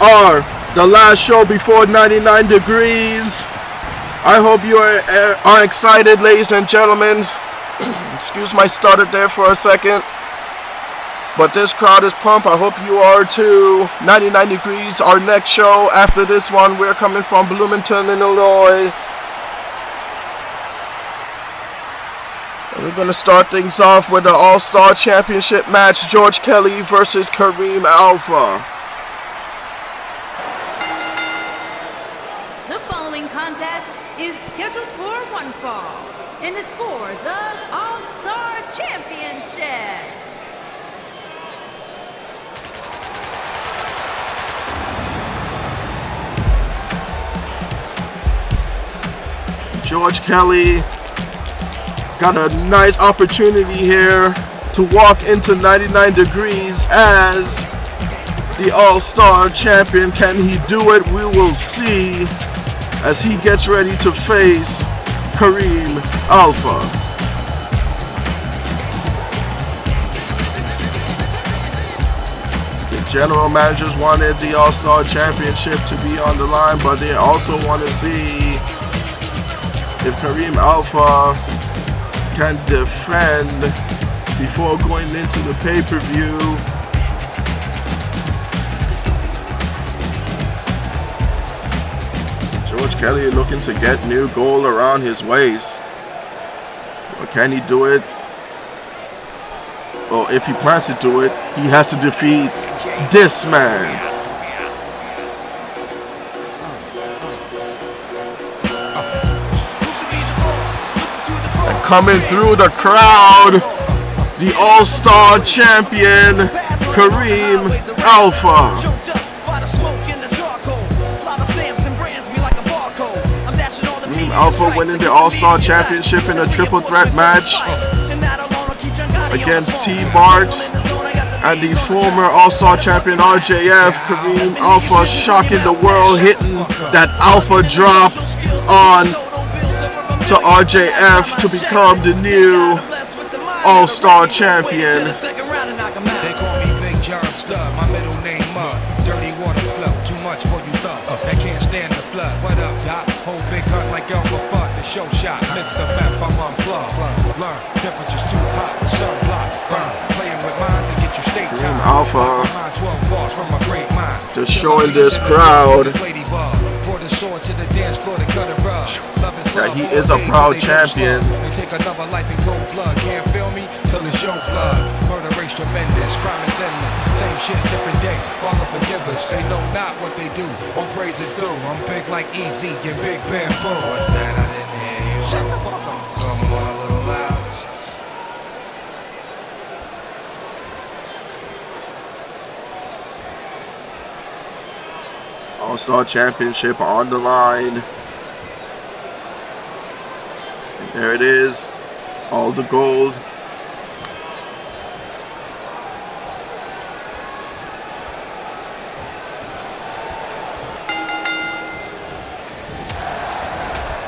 are the last show before 99 degrees. I hope you are excited, ladies and gentlemen. Excuse my stutter there for a second. But this crowd is pumped. I hope you are too. 99 degrees, our next show. After this one, we're coming from Bloomington, Illinois. And we're going to start things off with the All-Star Championship match. George Kelly versus Kareem Alpha. The following contest is scheduled for one fall and is for the All-Star Championship. George Kelly got a nice opportunity here to walk into 99 degrees as the All-Star champion. Can he do it? We will see as he gets ready to face Kareem Alpha. The general managers wanted the All-Star championship to be on the line, but they also want to see if Kareem Alpha can defend before going into the pay-per-view. George Kelly looking to get new gold around his waist. Or can he do it? Well, if he plans to do it, he has to defeat this man. Coming through the crowd, the All-Star champion, Kareem Alpha. Kareem Alpha winning the All-Star championship in a triple threat match against T-Barks and the former All-Star champion RJF. Kareem Alpha shocking the world, hitting that Alpha drop on to RJF to become the new All-Star champion. They call me Big John Stud, my middle name Mud. Dirty water flow, too much for you thug. They can't stand the flood. What up, Doc? Whole big gun like Elmer Fudd. The show shot, Mr. Meth, I'm unplugged. Learn, temperature's too hot, sunblock. Burn, playing with mine to get you state time. Alpha 12 bars from a great mind. just showing this crowd that he is a proud champion. Take another life in cold blood, can't feel me till it's your blood. Murder race tremendous, crime is endless. Same shit, different day. Father forgive us, they know not what they do. All praises due. I'm big like Easy and Big Bamboo. What's that? I didn't hear you. Shut the fuck up. Come on a little loud. All-Star championship on the line. And there it is. All the gold.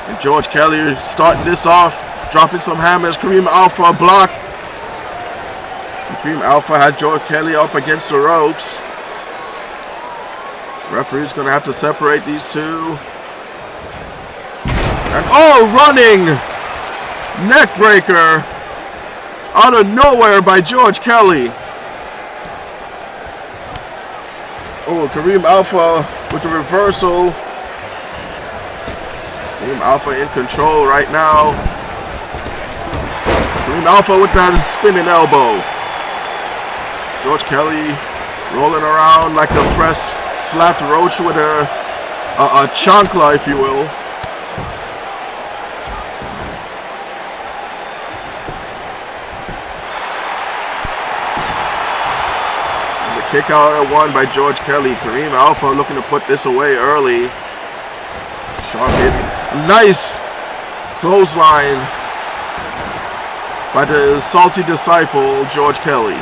And George Kelly starting this off, dropping some hammers. Kareem Alpha block. And Kareem Alpha had George Kelly up against the ropes. Referee's gonna have to separate these two. And running neck breaker out of nowhere by George Kelly. Kareem Alpha with the reversal. Kareem Alpha in control right now. Kareem Alpha with that spinning elbow. George Kelly rolling around like a fresh slapped roach with a chancla, if you will. And the kick out at one by George Kelly. Kareem Alpha looking to put this away early. Sharp hit. Nice clothesline by the salty disciple, George Kelly.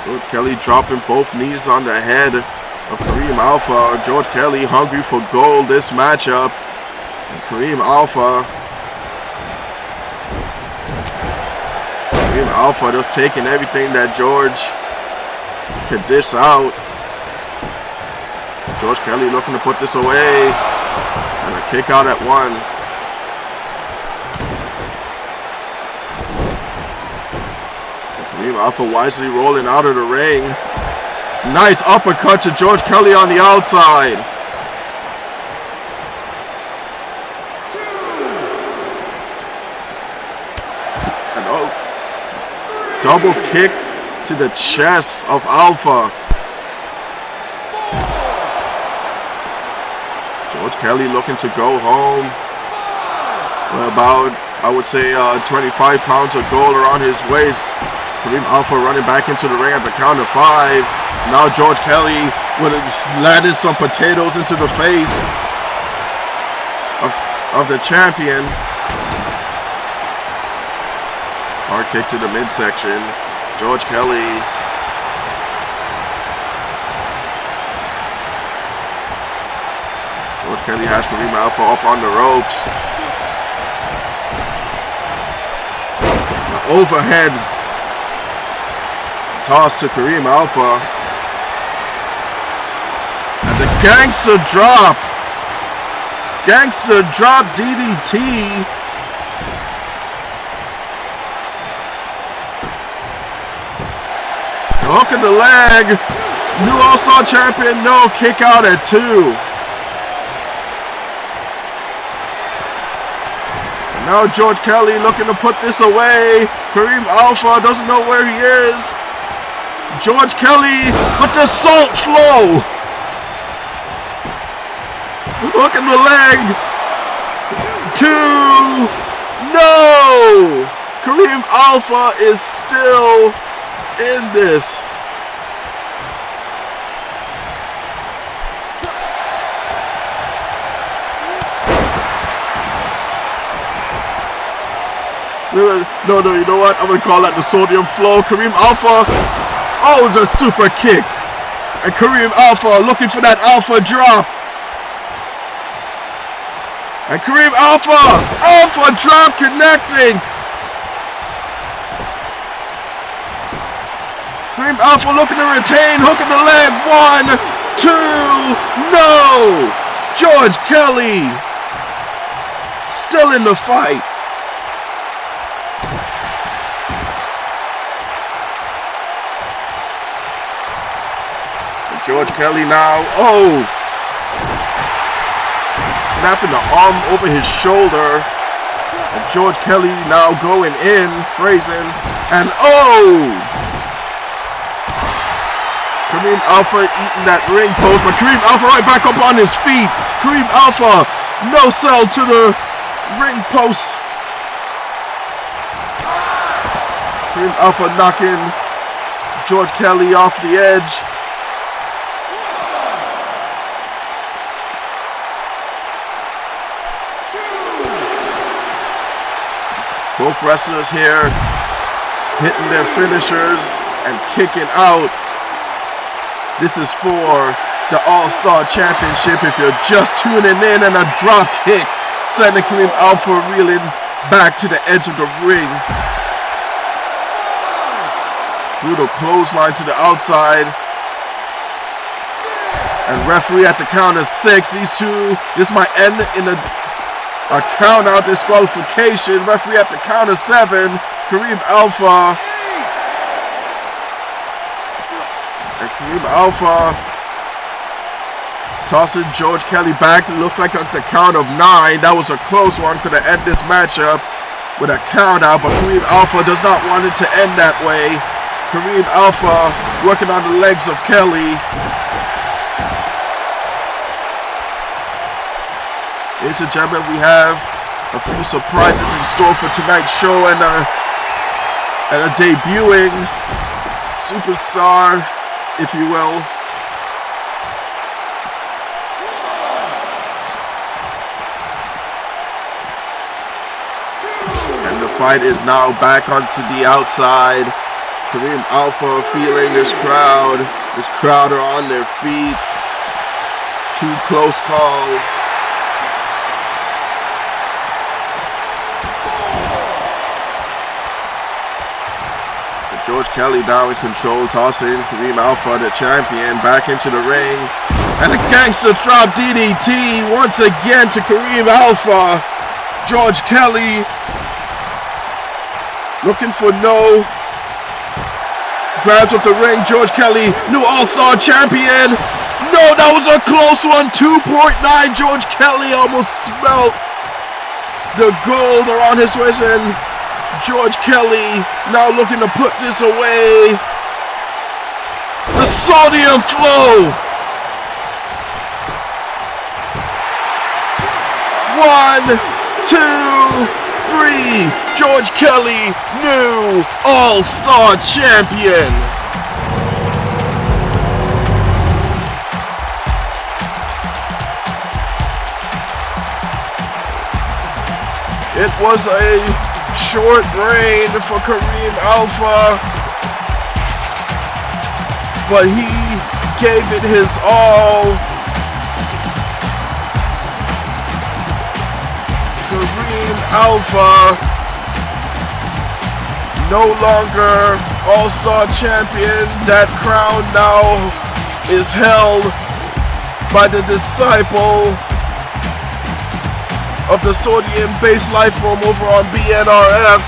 George Kelly dropping both knees on the head of Kareem Alpha. George Kelly hungry for gold this matchup. And Kareem Alpha Kareem Alpha just taking everything that George could dish out. George Kelly looking to put this away. And a kick out at 1. Kareem Alpha wisely rolling out of the ring. Nice uppercut to George Kelly on the outside. And double kick to the chest of Alpha. George Kelly looking to go home with about, I would say, 25 pounds of gold around his waist. Kareem Alpha running back into the ring at the count of 5. Now George Kelly would have landed some potatoes into the face of the champion. Hard kick to the midsection. George Kelly. George Kelly has Kareem Alpha up on the ropes. An overhead toss to Kareem Alpha. And the gangster drop. Gangster drop DDT. The hook in the leg. New All-Star champion, no, kick out at 2. And now George Kelly looking to put this away. Kareem Alpha doesn't know where he is. George Kelly with the salt flow. Look at the leg. 2. No. Kareem Alpha is still in this. No, you know what? I'm going to call that the sodium flow. Kareem Alpha. Oh, the super kick. And Kareem Alpha looking for that Alpha drop. And Kareem Alpha drop connecting. Kareem Alpha looking to retain, hook in the leg. 1, 2, no. George Kelly still in the fight. George Kelly now, snapping the arm over his shoulder. And George Kelly now going in, phrasing, and Kareem Alpha eating that ring post, but Kareem Alpha right back up on his feet. Kareem Alpha, no sell to the ring post. Kareem Alpha knocking George Kelly off the edge. Both wrestlers here hitting their finishers and kicking out. This is for the All-Star Championship. If you're just tuning in, and a drop kick sending Kareem Alpha reeling back to the edge of the ring. Brutal clothesline to the outside. And referee at the count of 6. These two, this might end in a count out disqualification. Referee at the count of 7. Kareem Alpha. And Kareem Alpha tossing George Kelly back. It looks like at the count of 9. That was a close one. Could have ended this matchup with a count out. But Kareem Alpha does not want it to end that way. Kareem Alpha working on the legs of Kelly. Ladies and gentlemen, we have a few surprises in store for tonight's show, and a debuting superstar, if you will. And the fight is now back onto the outside. Kareem Alpha feeling this crowd. This crowd are on their feet. 2 close calls. George Kelly now in control, tossing Kareem Alpha, the champion, back into the ring. And a gangster drop DDT once again to Kareem Alpha. George Kelly looking for no. Grabs up the ring. George Kelly, new All-Star champion. No, that was a close one. 2.9. George Kelly almost smelt the gold around his waist, and George Kelly now looking to put this away. The sodium flow. 1, 2, 3. George Kelly, new All-Star champion. It was a short reign for Kareem Alpha, but he gave it his all. Kareem Alpha, no longer All-Star champion. That crown now is held by the disciple of the sodium-based life form over on BNRF.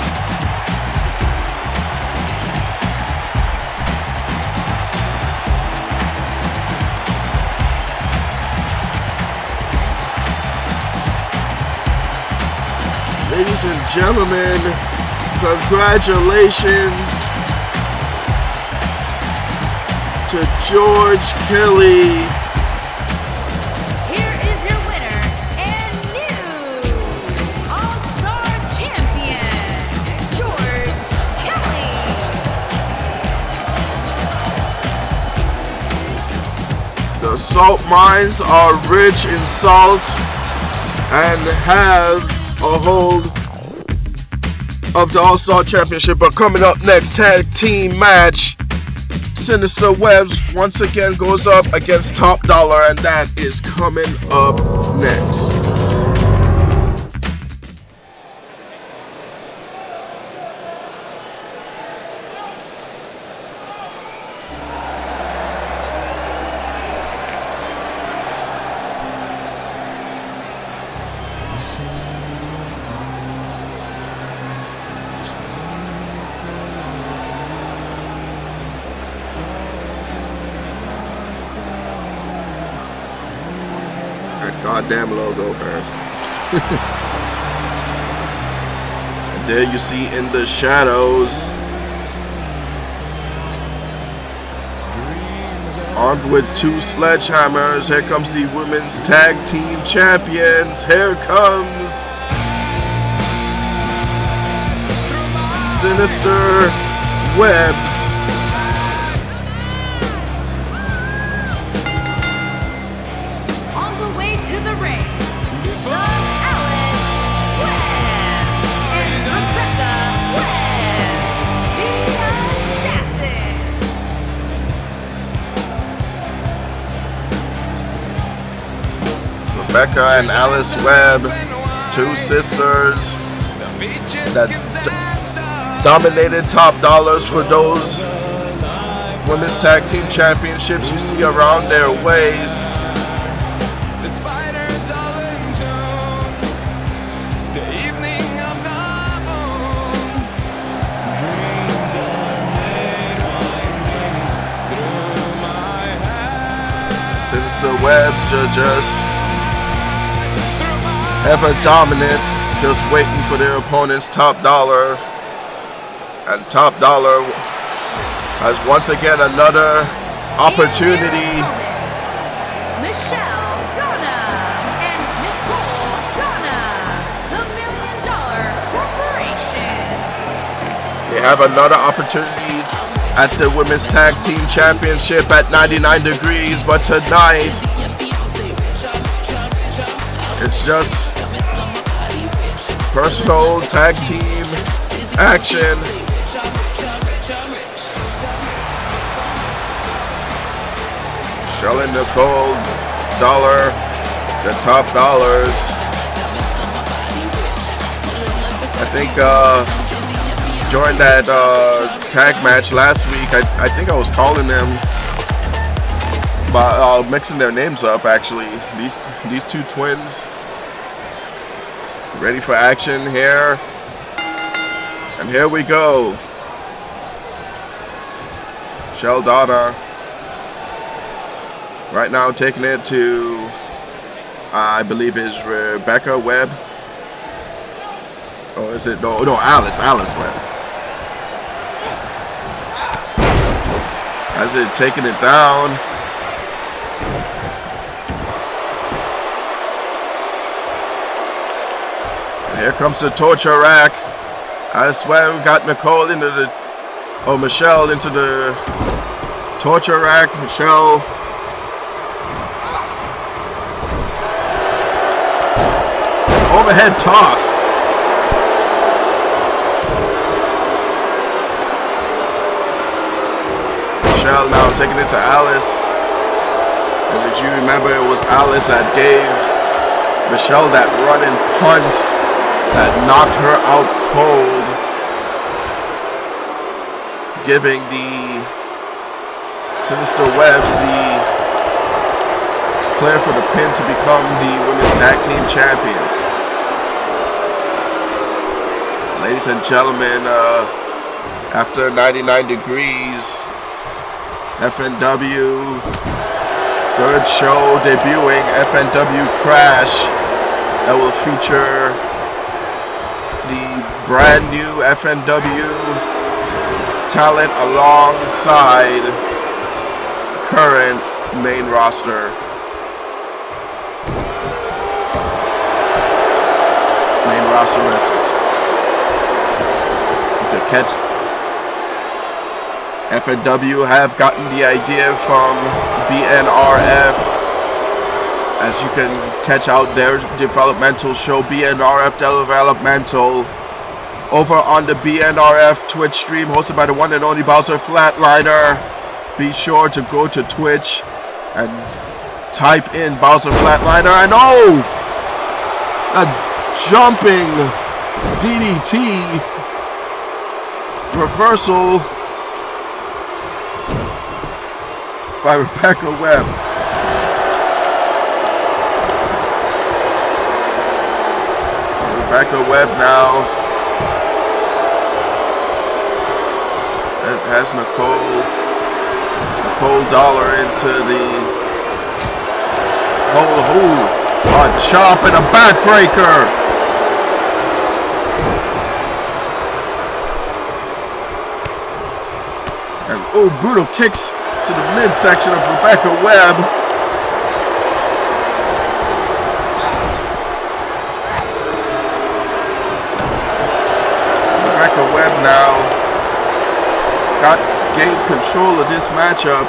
Ladies and gentlemen, congratulations to George Kelly. Here is your winner and new All-Star champion, George Kelly. The salt mines are rich in salt and have a hold of the All-Star Championship. But coming up next, tag team match, Sinister Webs once again goes up against Top Dollar, and that is coming up next. Goddamn logo, man. And there you see in the shadows, armed with 2 sledgehammers, here comes the women's tag team champions. Here comes Sinister Webs. Rebecca and Alice Webb, 2 sisters that dominated Top Dollars for those women's tag team championships you see around their waist. Sinister Webs are just ever dominant, just waiting for their opponents, Top Dollar. And Top Dollar has once again another opportunity. Michelle Donna and Nicole Donna, the $1 Million Corporation. They have another opportunity at the Women's Tag Team Championship at 99 Degrees, but tonight it's just personal tag team action. Michelle and Nicole Dollar, the Top Dollars. I think During that tag match last week, I think I was calling them, but mixing their names up actually. These two twins ready for action here, and here we go. Sheldonna right now taking it to, I believe is Rebecca Webb. Oh, is it? No, Alice Webb. As it taking it down. And here comes the torture rack. Alice Webb got Michelle into the torture rack. Michelle. Overhead toss. Michelle now taking it to Alice. And as you remember, it was Alice that gave Michelle that running punt that knocked her out cold, giving the Sinister Webs the clear for the pin to become the Women's Tag Team Champions. Ladies and gentlemen, after 99 degrees, FNW, third show debuting, FNW Crash, that will feature the brand new FNW talent alongside current main roster. Main roster wrestlers. You could catch FNW have gotten the idea from BNRF, as you can catch out their developmental show, BNRF Developmental, over on the BNRF Twitch stream hosted by the one and only Bowser Flatliner. Be sure to go to Twitch and type in Bowser Flatliner, and oh! A jumping DDT reversal by Rebecca Webb. Rebecca Webb now has Nicole Dollar into the a chop and a backbreaker. And brutal kicks to the midsection of Rebecca Webb. Rebecca Webb now gained control of this matchup.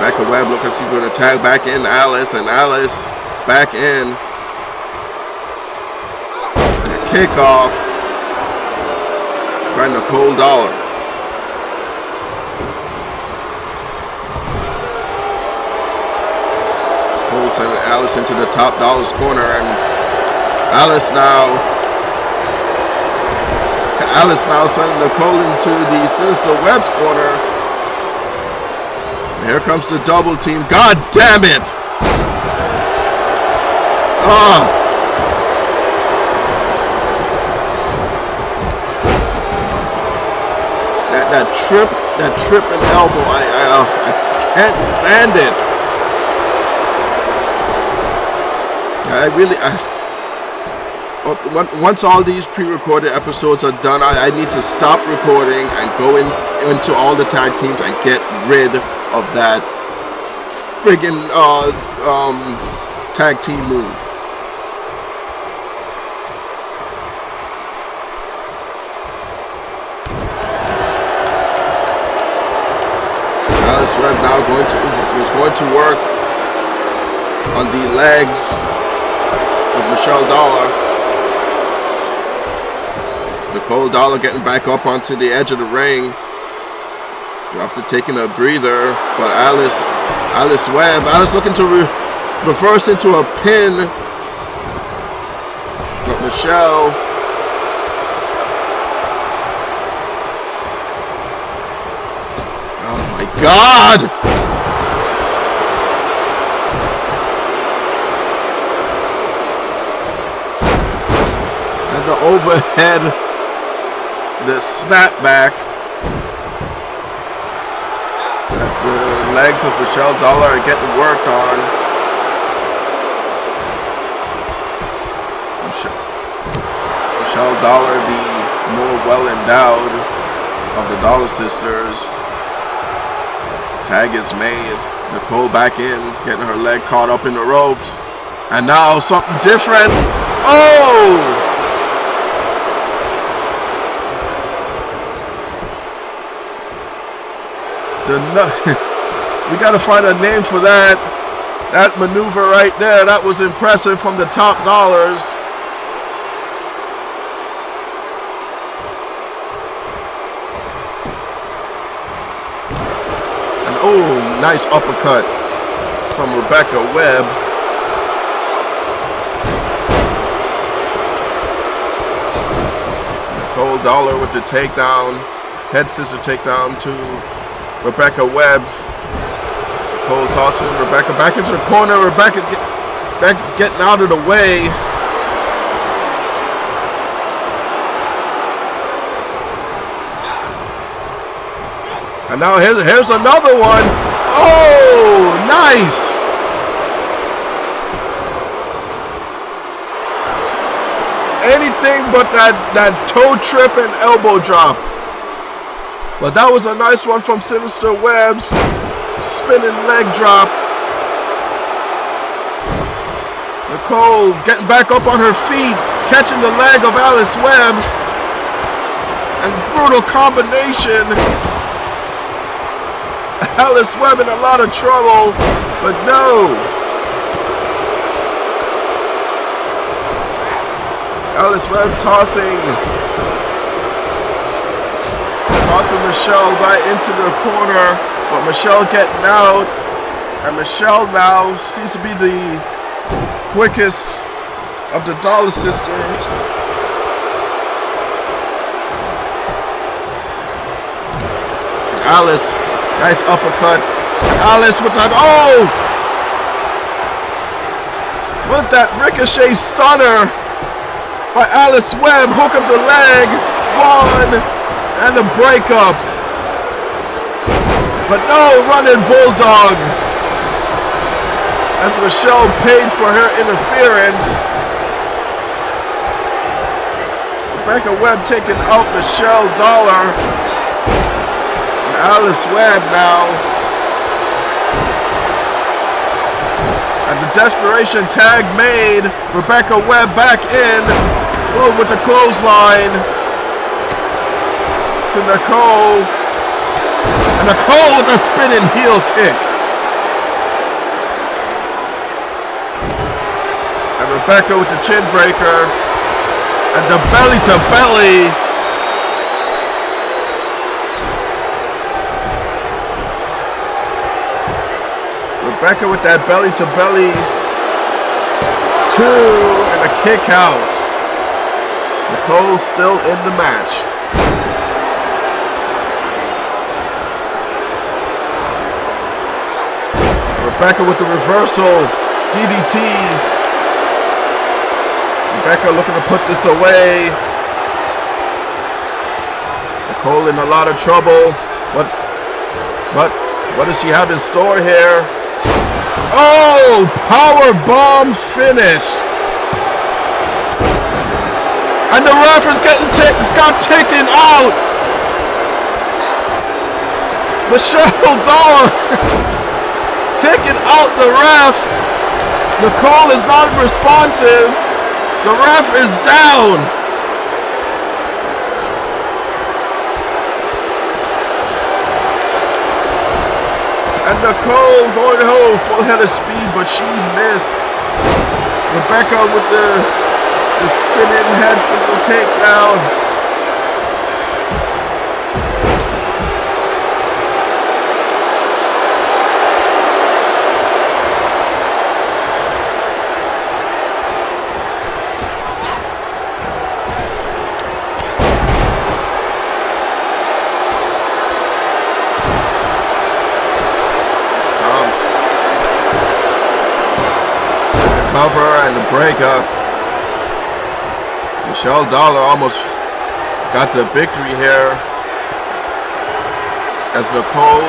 Rebecca Webb looking like she's going to tag back in Alice, and Alice back in. Kickoff by Nicole Dollar. Nicole sending Alice into the top Dollar's corner, and Alice now sending Nicole into the Sinister Web's corner. And here comes the double team. God damn it! That trip and elbow, I can't stand it. Once all these pre-recorded episodes are done, I need to stop recording and go into all the tag teams and get rid of that friggin' tag team move. Alice Webb now was going to work on the legs of Michelle Dollar. Nicole Dollar getting back up onto the edge of the ring after taking a breather, but Alice Webb looking to reverse into a pin Michelle. Oh my God! And the overhead, the snapback. As the legs of Michelle Dollar are getting worked on. Michelle Dollar, the more well-endowed of the Dollar Sisters. Tag is made. Nicole back in, getting her leg caught up in the ropes. And now something different. Oh! We gotta find a name for that. That maneuver right there, that was impressive from the top dollars. And oh, nice uppercut from Rebecca Webb. Nicole Dollar with the takedown. Head scissor takedown to Rebecca Webb. Nicole tossing Rebecca back into the corner. Rebecca getting out of the way. And now here's another one. Oh, nice. Anything but that toe trip and elbow drop. But that was a nice one from Sinister Webb's spinning leg drop. Nicole getting back up on her feet, catching the leg of Alice Webb. And brutal combination. Alice Webb in a lot of trouble, but no. Alice Webb tossing Michelle right into the corner, but Michelle getting out, and Michelle now seems to be the quickest of the Dollar Sisters. Alice, nice uppercut. Alice with that, oh! With that ricochet stunner by Alice Webb, hook up the leg, one. And a breakup. But no, running bulldog. As Michelle paid for her interference. Rebecca Webb taking out Michelle Dollar. And Alice Webb now. And the desperation tag made. Rebecca Webb back in. Ooh, with the clothesline. To Nicole, and Nicole with a spinning heel kick. And Rebecca with the chin breaker, and the belly to belly. Rebecca with that belly to belly. 2 and a kick out. Nicole still in the match. Rebecca with the reversal, DDT. Rebecca looking to put this away. Nicole in a lot of trouble. What does she have in store here? Oh, power bomb finish. And the ref is got taken out. Michelle Dollar. Taking out the ref. Nicole is not responsive. The ref is down. And Nicole going home full head of speed, but she missed. Rebecca with the spinning head scissor takedown. cover and the breakup. Michelle Dollar almost got the victory here. As Nicole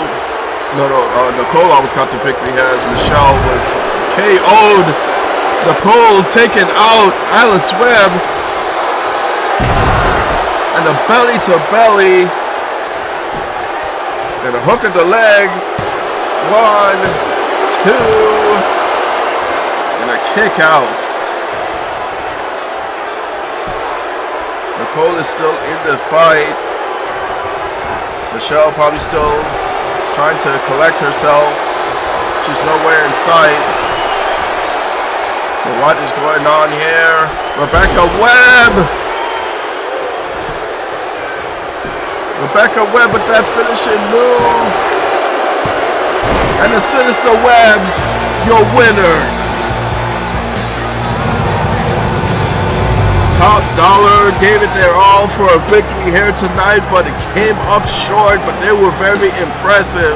almost got the victory here as Michelle was KO'd. Nicole taken out. Alice Webb. And a belly to belly. And a hook of the leg. 1, 2. And a kick out. Nicole is still in the fight. Michelle probably still trying to collect herself. She's nowhere in sight. But what is going on here? Rebecca Webb! Rebecca Webb with that finishing move. And the Sinister Webbs, your winners. Top Dollar gave it their all for a victory here tonight, but it came up short, but they were very impressive.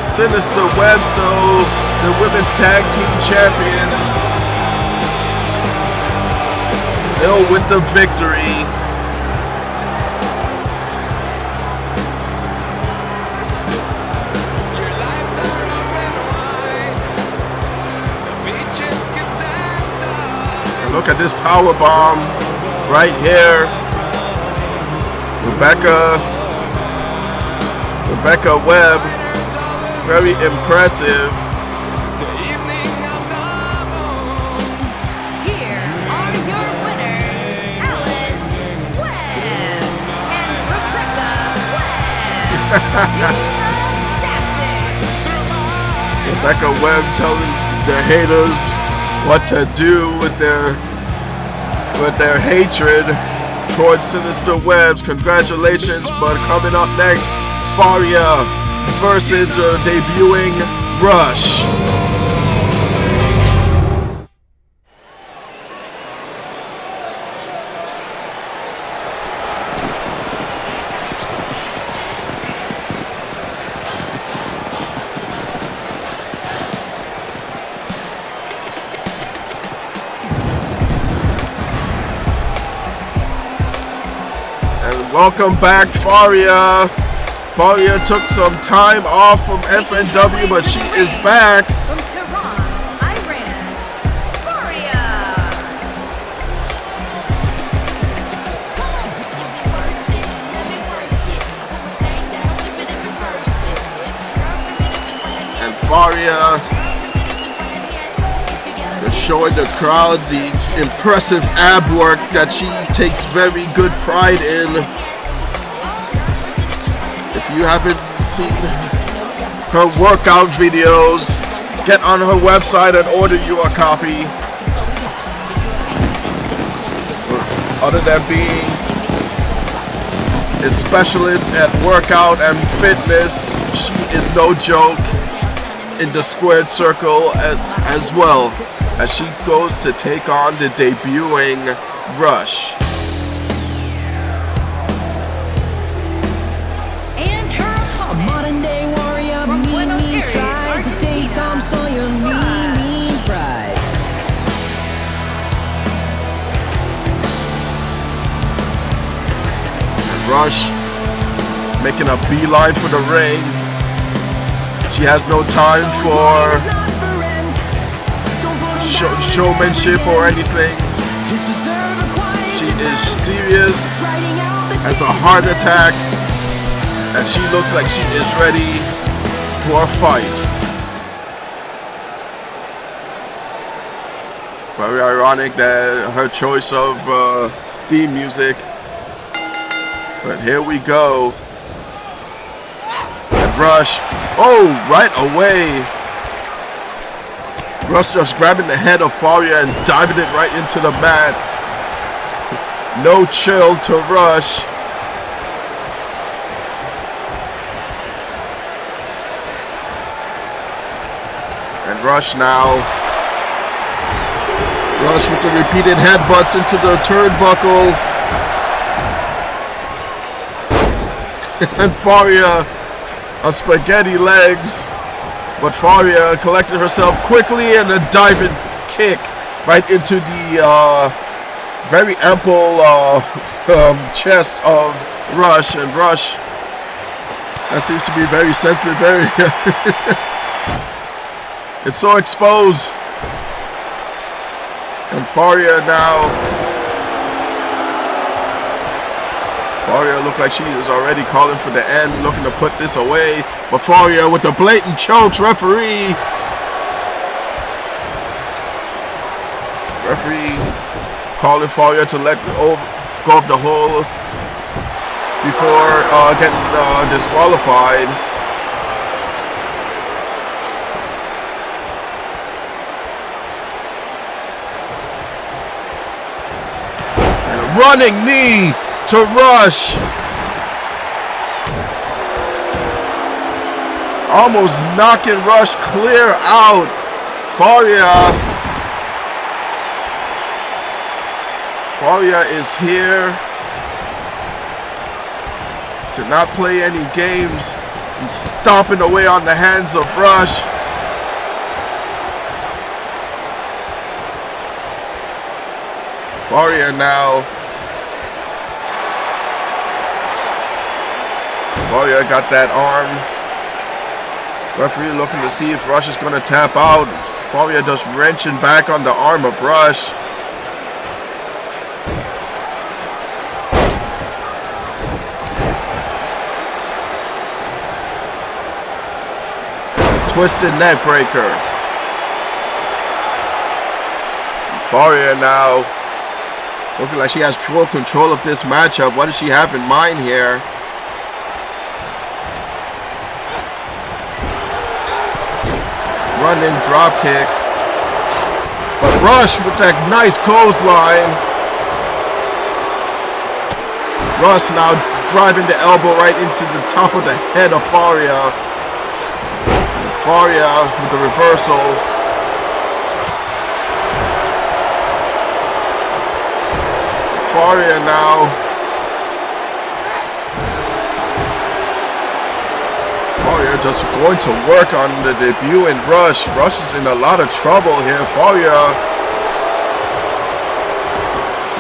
Sinister Webbs, though, the women's tag team champions, still with the victory. Look at this power bomb right here. Rebecca Webb, very impressive. Here are your winners, Alice Webb and Rebecca Webb. Rebecca Webb telling the haters what to do with their hatred towards Sinister Webbs. Congratulations, but coming up next, Faria versus debuting Rush. Welcome back, Faria. Faria took some time off from FNW, but she is back. From Tehran, Iran, Faria. And Faria is showing the crowd the impressive ab work that she takes very good pride in. If you haven't seen her workout videos, get on her website and order you a copy. Other than being a specialist at workout and fitness, she is no joke in the squared circle as well, as she goes to take on the debuting Rush. And her opponent, Modern day warrior, from Buenos mean Aires, stride. Today's Tom Sawyer, mean pride. And Rush making a beeline for the ring. She has no time for showmanship or anything. She is serious as a heart attack, and she looks like she is ready for a fight. Very ironic that her choice of theme music. But here we go. And Rush, oh, right away. Rush just grabbing the head of Faria and diving it right into the mat. No chill to Rush. And Rush now. Rush with the repeated headbutts into the turnbuckle. And Faria on spaghetti legs. But Faria collected herself quickly and a diving kick right into the very ample chest of Rush, and Rush, that seems to be very sensitive area. It's so exposed. And Faria now. Faria looked like she is already calling for the end, looking to put this away. But Faria with the blatant chokes, referee calling Faria to let go of the hole before getting disqualified. And a running knee to Rush. Almost knocking Rush clear out. Faria is here to not play any games and stomping away on the hands of Rush. Faria now. Faria got that arm. Referee looking to see if Rush is going to tap out. Faria just wrenching back on the arm of Rush. Twisted neck breaker. Faria now looking like she has full control of this matchup. What does she have in mind here? Running drop kick. But Rush with that nice clothesline. Rush now driving the elbow right into the top of the head of Faria. Faria with the reversal. Faria now. Faria just going to work on the debut and Rush. Rush is in a lot of trouble here. Faria.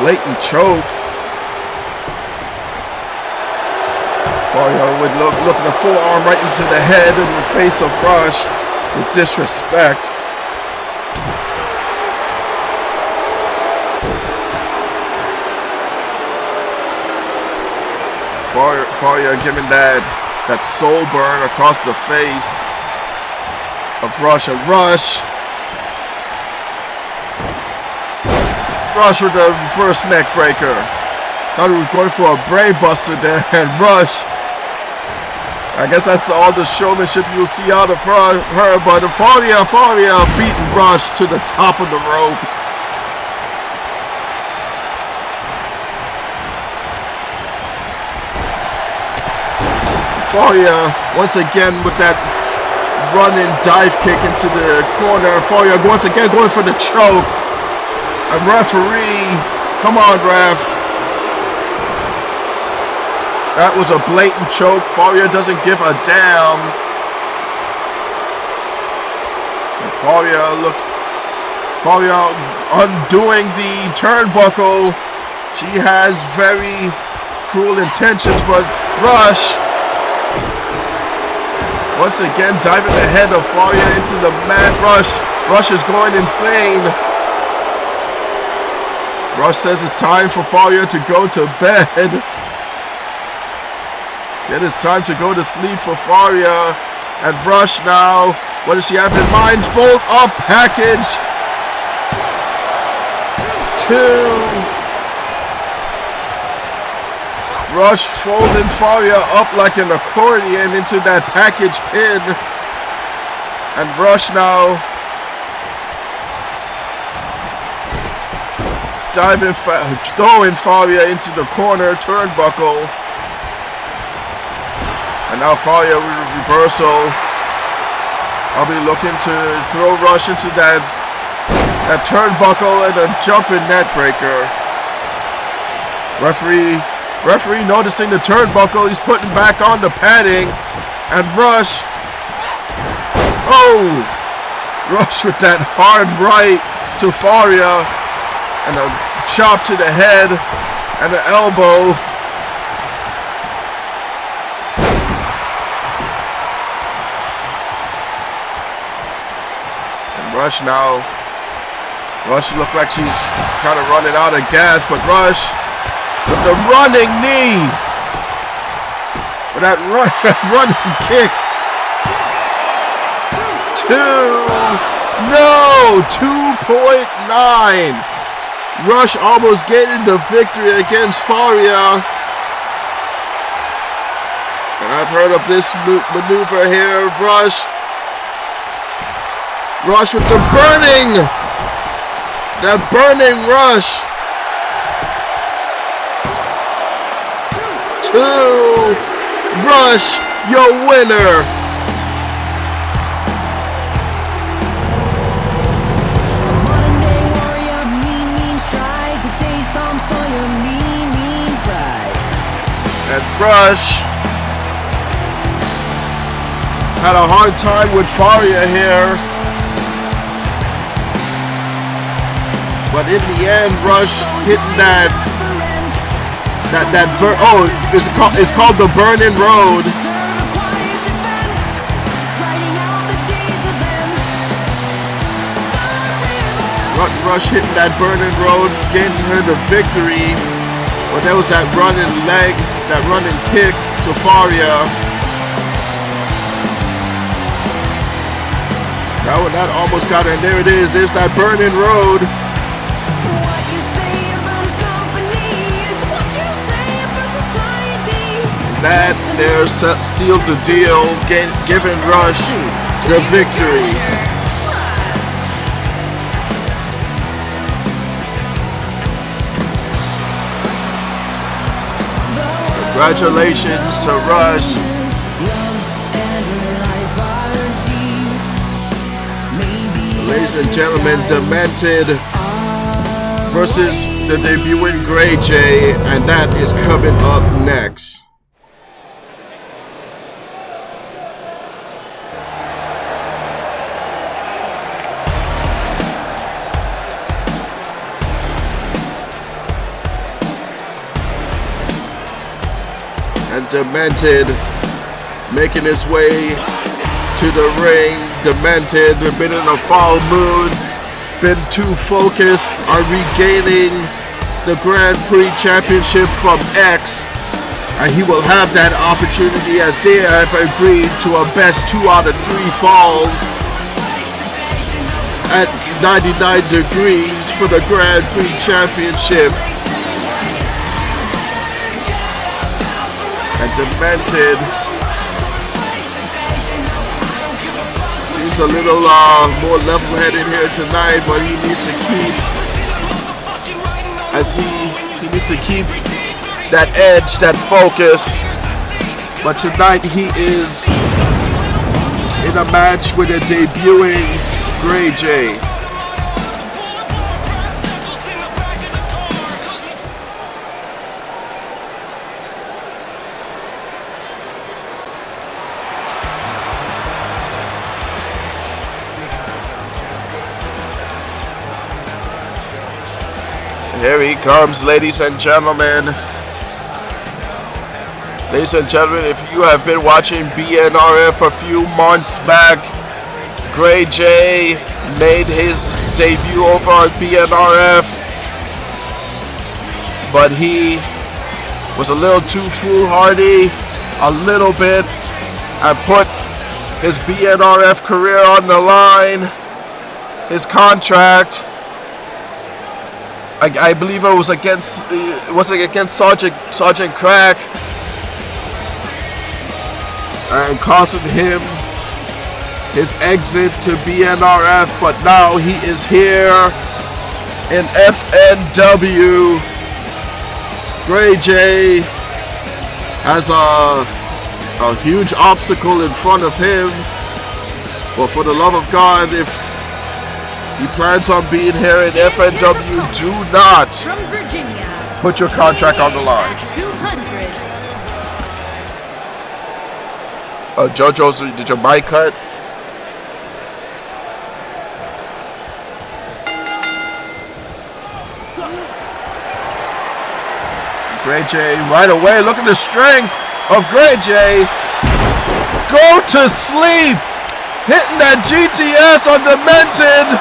Blatant choke. Faria would look the full arm right into the head and the face of Rush with disrespect. Faria giving that soul burn across the face of Rush, and Rush with the reverse neck breaker. Thought he was going for a brain buster there, and Rush. I guess that's all the showmanship you'll see out of her, but Faria beating Rush to the top of the rope. Faria once again with that running dive kick into the corner. Faria once again going for the choke. A referee, come on ref. That was a blatant choke. Faria doesn't give a damn. Faria undoing the turnbuckle. She has very cruel intentions, but Rush once again diving the head of Faria into the mat. Rush is going insane. Rush says it's time for Faria to go to bed. It is time to go to sleep for Faria. And Rush now, what does she have in mind? Fold up package. 2. Rush folding Faria up like an accordion into that package pin. And Rush now throwing Faria into the corner turnbuckle. And now Faria with a reversal. I'll be looking to throw Rush into that turnbuckle and a jumping net breaker. Referee noticing the turnbuckle. He's putting back on the padding. And Rush with that hard right to Faria, and a chop to the head, and an elbow. And Rush looked like she's kind of running out of gas, but Rush with the running knee, with that running kick. 2.9. Rush almost getting the victory against Faria. And I've heard of this maneuver here. Rush with the burning. That burning Rush. 2. Rush, your winner. And Rush had a hard time with Faria here, but in the end, Rush hitting it's called the Burning Road. Rush hitting that Burning Road, getting her the victory. But there was that running leg, that running kick to Faria. That almost got in. There it is. There's that Burning Road. That there sealed the deal, giving Rush the victory. Congratulations to Rush. Ladies and gentlemen, Demented versus the debuting Grey J, and that is coming up next. And Demented making his way to the ring. Demented, been in a foul mood, been too focused on regaining the Grand Prix Championship from X, and he will have that opportunity as they have agreed to a best 2 out of 3 falls at 99 degrees for the Grand Prix Championship. And Demented seems a little more level-headed here tonight, but he needs to keep that edge, that focus. But tonight he is in a match with a debuting Grey J. Here he comes, ladies and gentlemen. Ladies and gentlemen, if you have been watching BNRF a few months back, Grey J made his debut over on BNRF, but he was a little too foolhardy, a little bit, and put his BNRF career on the line, his contract. I believe it was against Sergeant Crack, and costing him his exit to BNRF. But now he is here in FNW. Grey J has a huge obstacle in front of him. But for the love of God, if he plans on being here in FNW, do not From Virginia, put your contract on the line. at 200. JoJo's, did your mic cut? Great J right away. Look at the strength of Great J. Go to sleep. Hitting that GTS on Demented.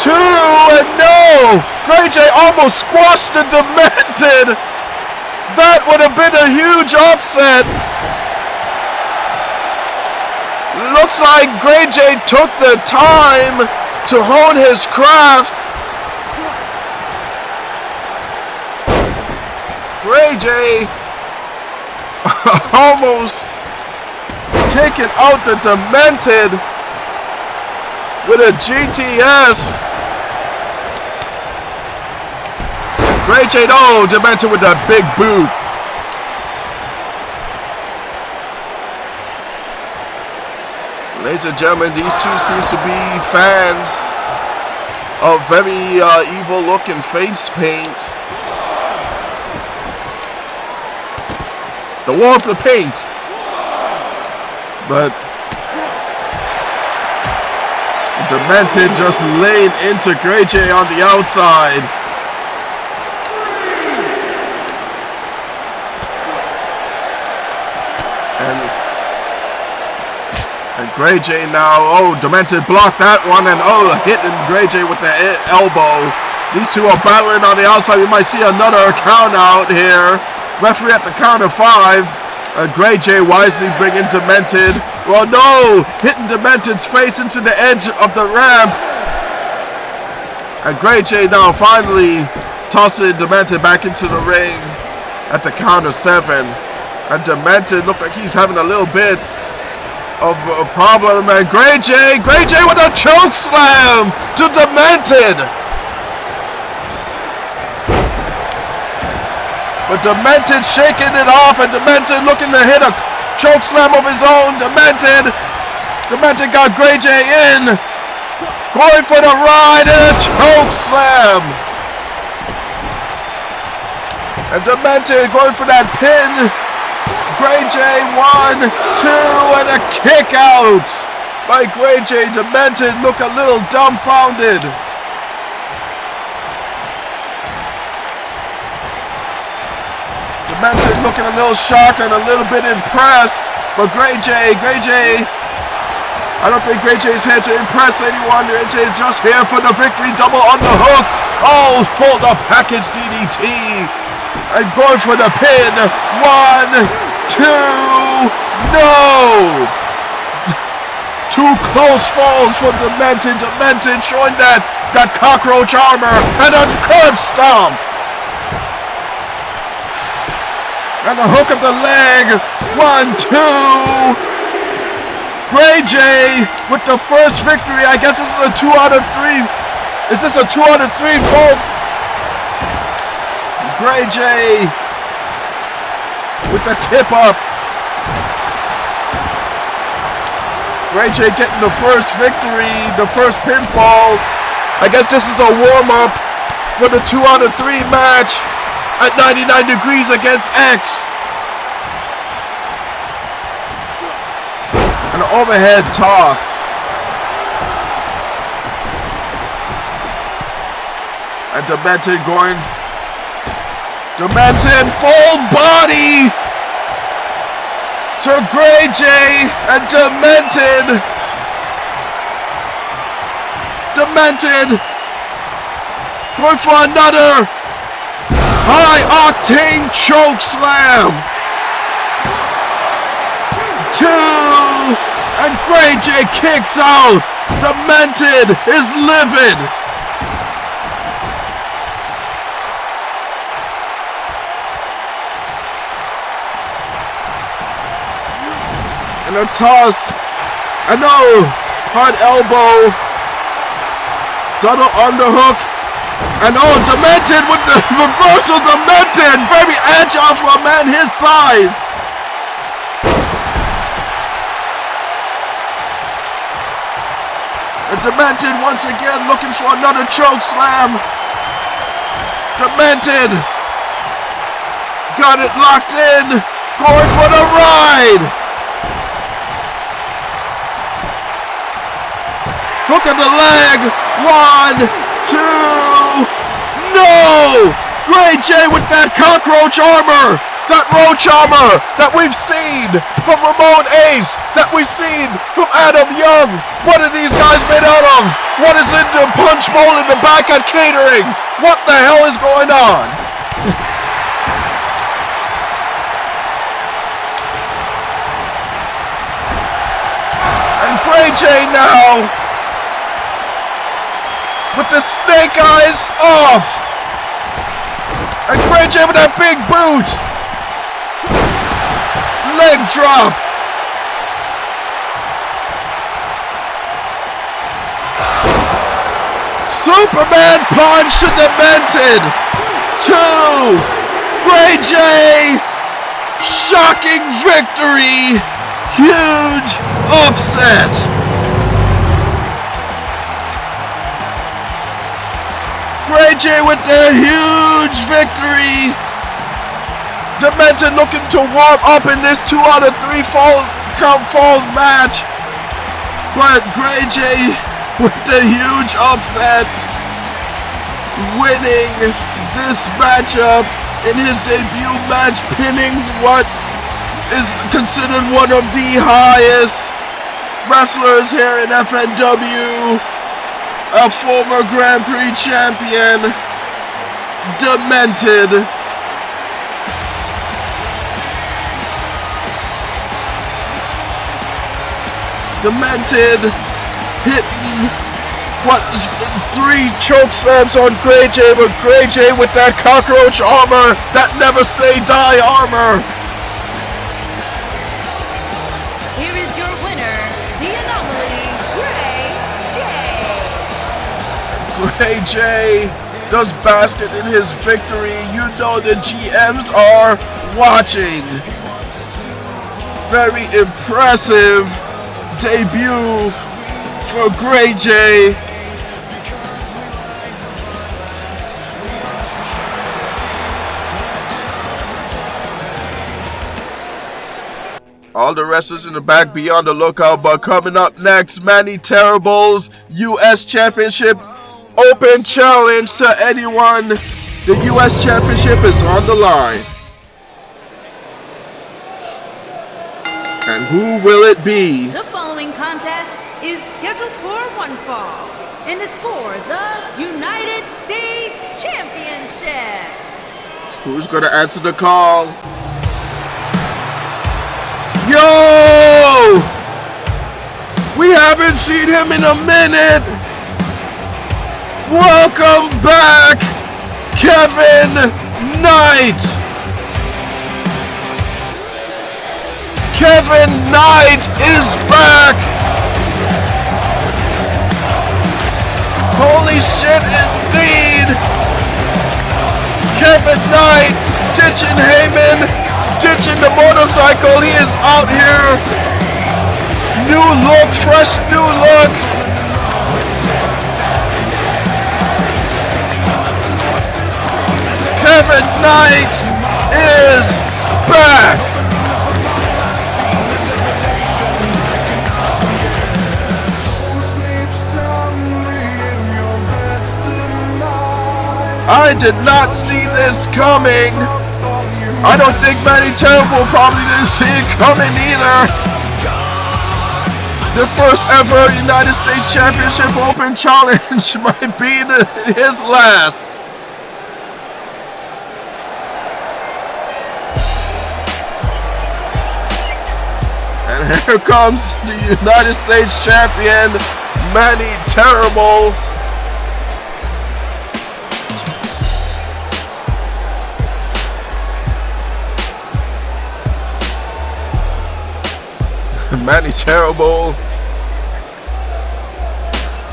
2 and no. Great J almost squashed the Demented. That would have been a huge upset. Looks like Great J took the time to hone his craft. Great J almost taking out the Demented with a GTS. Great J, oh, Demented with that big boot. Ladies and gentlemen, these two seems to be fans of very evil looking face paint. The war of the paint. But Demented just laying into Great J on the outside. And Great J now, oh, Demented blocked that one, and oh, hitting Great J with the elbow. These two are battling on the outside. We might see another count out here. Referee at the count of 5. Great J wisely bringing Demented. Well, no! Hitting Demented's face into the edge of the ramp. And Great J now finally tossing Demented back into the ring at the count of 7. And Demented looked like he's having a little bit of a problem. And Great J with a choke slam to Demented. But Demented shaking it off, and Demented looking to hit a choke slam of his own. Demented got Great J in, going for the ride and a choke slam. And Demented going for that pin. Great J 1, 2, and a kick out by Great J. Demented look a little dumbfounded. Demented looking a little shocked and a little bit impressed, but Great J, I don't think Great J is here to impress anyone. Great J is just here for the victory, double on the hook. Oh, full the package DDT, and going for the pin. 1, 2, no! 2 close falls for Demented. Demented showing that cockroach armor, and a curb stomp. And a hook of the leg. 1, 2. Great J with the first victory. I guess this is a 2 out of 3. Is this a 2 out of 3 falls? Great J with the tip up. Great J getting the first victory, the first pinfall. I guess this is a warm-up for the 2 out of 3 match at 99 degrees against X. An overhead toss. And Demented going. Demented full body to Great J, and Demented going for another high-octane choke slam. 2, and Great J kicks out. Demented is livid. And a toss. And no, hard elbow. Double underhook. And oh, Demented with the reversal. Demented, very agile for a man his size. And Demented once again looking for another choke slam. Demented got it locked in, going for the ride. Hook of the leg. 1, 2. No! Great J with that cockroach armor. That roach armor that we've seen from Ramon Ace, that we've seen from Adam Young. What are these guys made out of? What is in the punch bowl in the back at catering? What the hell is going on? And Gray J now with the snake eyes off. And Gray J with that big boot. Leg drop. Superman punch to Demented. 2. Gray J. Shocking victory. Huge upset. Gray J with the huge victory. Demented looking to warm up in this 2 out of 3 count falls match. But Gray J with the huge upset, winning this matchup in his debut match, pinning what is considered one of the highest wrestlers here in FNW, a former Grand Prix champion, Demented. Demented hitting what 3 choke slams on Gray J, but Gray J with that cockroach armor, that never say die armor. Here is your winner, the Anomaly, Gray J. Gray J does basket in his victory. You know the GMs are watching. Very impressive debut for Gray J. All the wrestlers in the back be on the lookout, but coming up next, Manny Terrible's US Championship Open Challenge to anyone. The US Championship is on the line. And who will it be? The following contest is scheduled for one fall and is for the United States Championship. Who's gonna answer the call? Yo! We haven't seen him in a minute. Welcome back, Kevin Knight. Kevin Knight is back. Holy shit, indeed. Kevin Knight ditching Heyman, ditching the motorcycle. He is out here. New look, fresh new look. Kevin Knight is back. I did not see this coming. I don't think Manny Terrible probably didn't see it coming either. The first ever United States Championship Open Challenge might be his last. And here comes the United States Champion, Manny Terrible. Manny Terrible.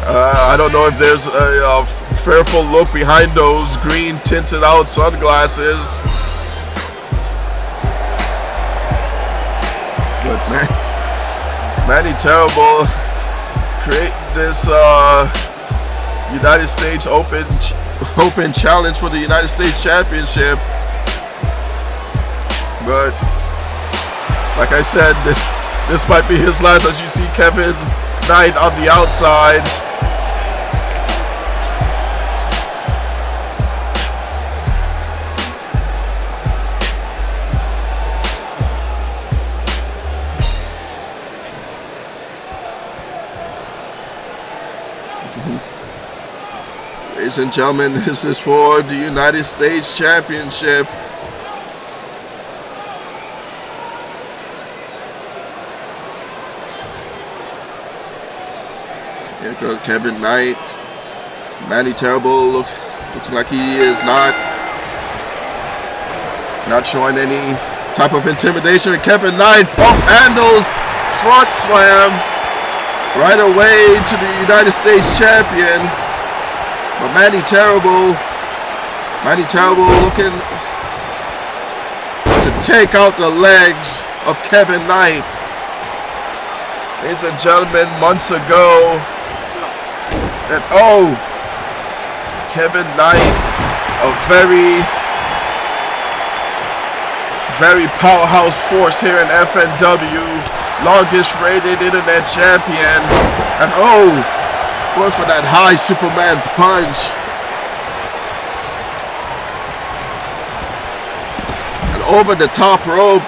I don't know if there's a fearful look behind those green tinted out sunglasses. But Manny Terrible create this United States Open Challenge for the United States Championship. But like I said, this might be his last, as you see Kevin Knight on the outside. Ladies and gentlemen, this is for the United States Championship. Here goes Kevin Knight. Manny Terrible looks like he is not showing any type of intimidation. Kevin Knight pump handles, front slam right away to the United States champion. But Manny Terrible looking to take out the legs of Kevin Knight. Ladies and gentlemen, months ago, Kevin Knight, a very powerhouse force here in FNW, longest rated internet champion, and going for that high Superman punch. And over the top rope.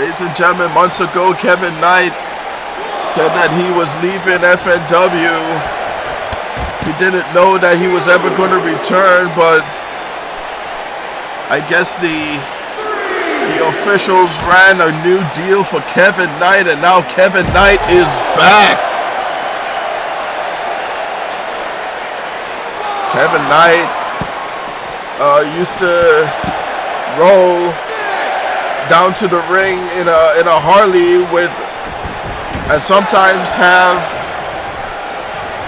Ladies and gentlemen, months ago, Kevin Knight said that he was leaving FNW. He didn't know that he was ever going to return, but I guess the officials ran a new deal for Kevin Knight, and now Kevin Knight is back. Kevin Knight used to roll down to the ring in a Harley and sometimes have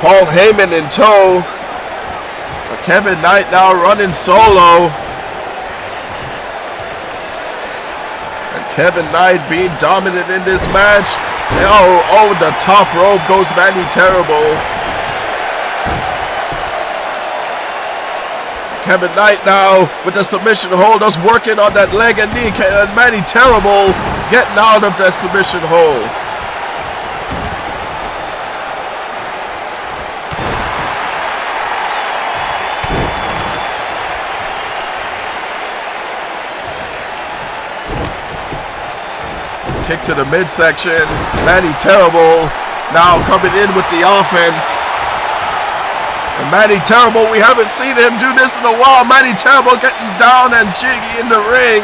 Paul Heyman in tow. But Kevin Knight now running solo. And Kevin Knight being dominant in this match. Over the top rope goes Manny Terrible. Kevin Knight now with the submission hold, us working on that leg and knee, and Manny Terrible getting out of that submission hold. Kick to the midsection. Manny Terrible now coming in with the offense. And Manny Terrible, we haven't seen him do this in a while. Manny Terrible getting down and jiggy in the ring.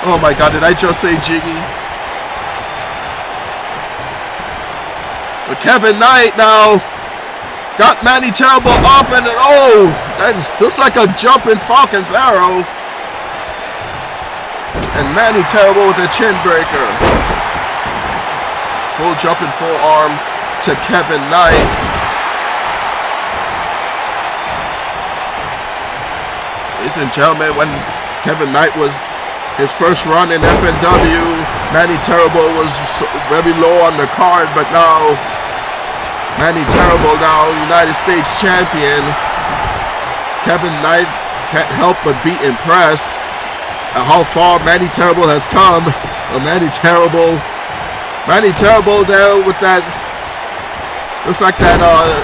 Oh my God, did I just say jiggy? But Kevin Knight now got Manny Terrible up, and that looks like a jumping Falcon's arrow. And Manny Terrible with a chin breaker. Full jumping forearm to Kevin Knight. Ladies and gentlemen, when Kevin Knight was his first run in FNW, Manny Terrible was very low on the card, but now Manny Terrible, now United States champion. Kevin Knight can't help but be impressed at how far Manny Terrible has come. Manny Terrible there with that, looks like that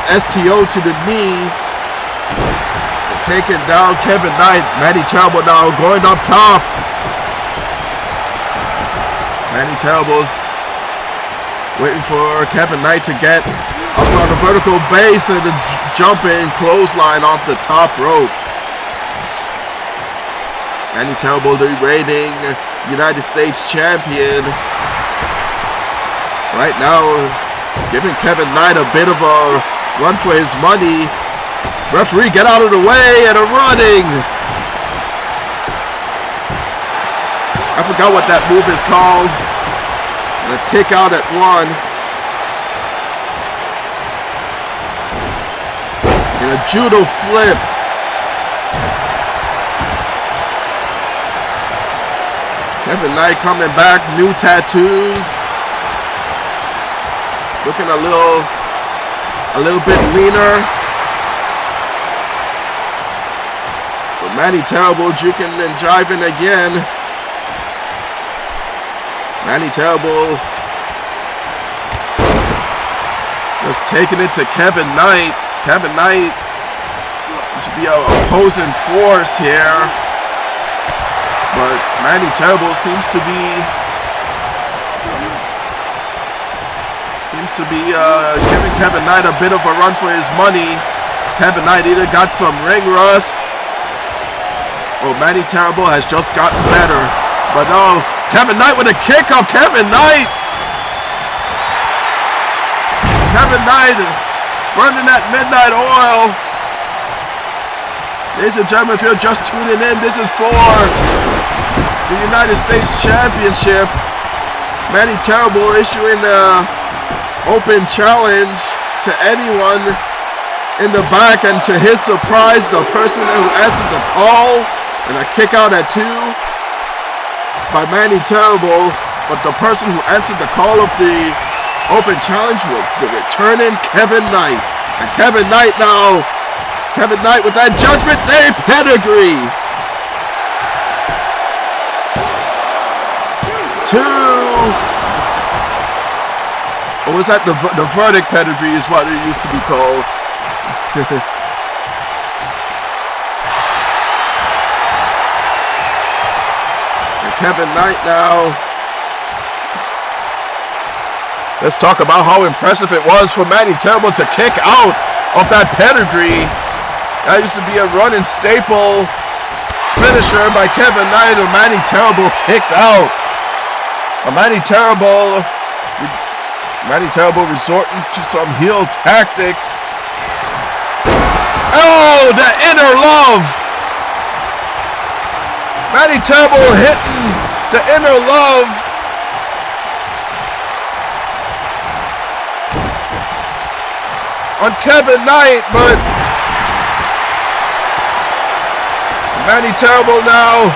STO to the knee. Taking down Kevin Knight. Manny Terrible now going up top. Manny Terrible's waiting for Kevin Knight to get up on the vertical base and a jumping clothesline off the top rope. Manny Terrible, the reigning United States champion, right now giving Kevin Knight a bit of a run for his money. Referee, get out of the way, and a running. I forgot what that move is called. And a kick out at one. And a judo flip. Kevin Knight coming back, new tattoos. Looking a little bit leaner. Manny Terrible juking and jiving again. Manny Terrible just taking it to Kevin Knight. Kevin Knight should be an opposing force here. But Manny Terrible seems to be giving Kevin Knight a bit of a run for his money. Kevin Knight either got some ring rust. Oh, Manny Terrible has just gotten better. But no, Kevin Knight with a kick out. Kevin Knight. Kevin Knight burning that midnight oil. Ladies and gentlemen, if you're just tuning in, this is for the United States Championship. Manny Terrible issuing the open challenge to anyone in the back, and to his surprise, the person who answered the call, and a kick out at 2 by Manny Terrible. But the person who answered the call of the open challenge was the returning Kevin Knight. And Kevin Knight now, Kevin Knight with that Judgment Day pedigree. 2. Or was that the verdict pedigree is what it used to be called. And Kevin Knight now. Let's talk about how impressive it was for Manny Terrible to kick out of that pedigree. That used to be a running staple finisher by Kevin Knight, and Manny Terrible kicked out. Manny Terrible resorting to some heel tactics. Oh, the inner love. Manny Terrible hitting the inner love. On Kevin Knight, but Manny Terrible now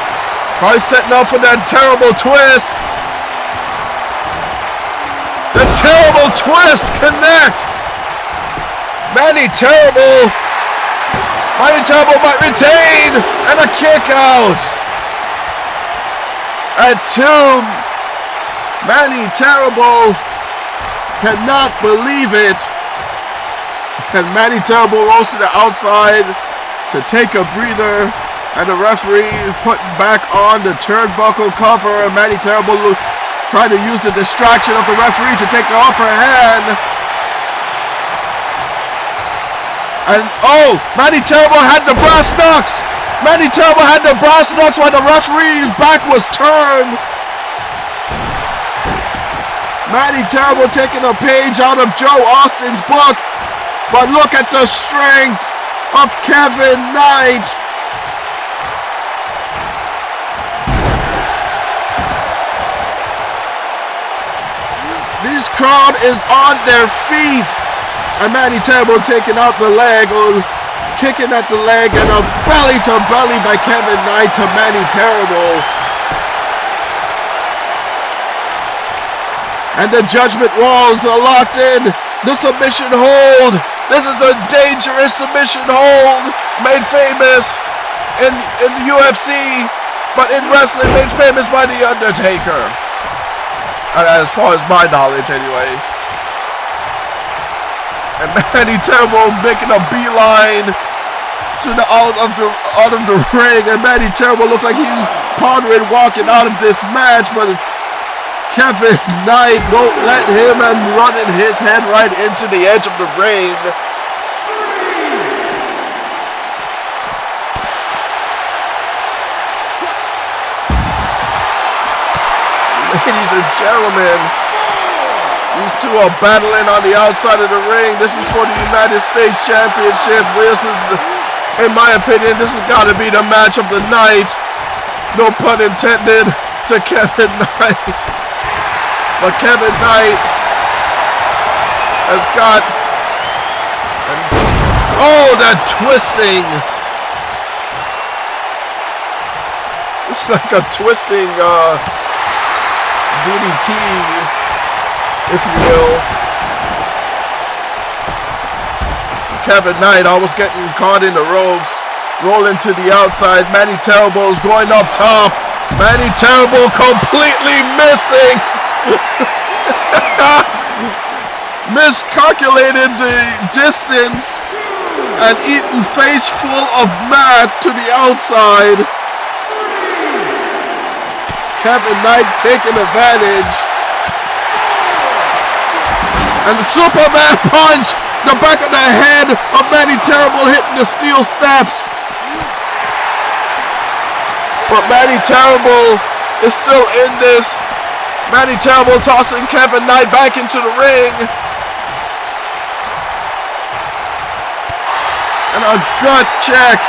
probably setting up for that terrible twist. The terrible twist connects. Manny Terrible might retain, and a kick out. At 2, Manny Terrible cannot believe it. And Manny Terrible rolls to the outside to take a breather, and the referee putting back on the turnbuckle cover, and Manny Terrible trying to use the distraction of the referee to take the upper hand. And oh, Manny Terrible had the brass knucks. Manny Terrible had the brass knucks while the referee's back was turned. Manny Terrible taking a page out of Joe Austin's book. But look at the strength of Kevin Knight. This crowd is on their feet. And Manny Terrible taking out the leg, or kicking at the leg, and a belly to belly by Kevin Knight to Manny Terrible. And the judgment walls are locked in. The submission hold. This is a dangerous submission hold, made famous in the UFC, but in wrestling made famous by The Undertaker. As far as my knowledge, anyway. And Manny Terrible making a beeline to the out of the ring, and Manny Terrible looks like he's pondering walking out of this match, but Kevin Knight won't let him, and running his head right into the edge of the ring. Ladies and gentlemen, these two are battling on the outside of the ring. This is for the United States Championship. This is, in my opinion, this has got to be the match of the night. No pun intended to Kevin Knight. But Kevin Knight has got, oh, that twisting. It's like a twisting DDT, if you will. Kevin Knight almost getting caught in the ropes, rolling to the outside. Manny Terrible's going up top. Manny Terrible completely missing. Miscalculated the distance and eaten face full of mat to the outside. Kevin Knight taking advantage. And the Superman punch. The back of the head of Manny Terrible hitting the steel steps. But Manny Terrible is still in this. Manny Terrible tossing Kevin Knight back into the ring. And a gut check.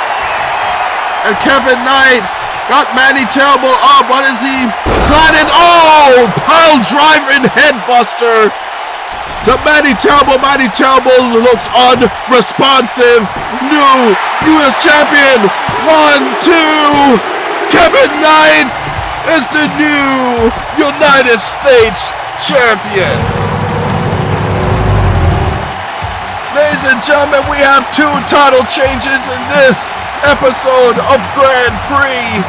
And Kevin Knight got Manny Terrible up. What is he? Planning. Oh! Pile driver and headbuster. The Manny Terrible. Manny Terrible looks unresponsive. New U.S. champion. 1, 2. Kevin Knight is the new United States champion. Ladies and gentlemen, we have 2 title changes in this episode of Grand Prix.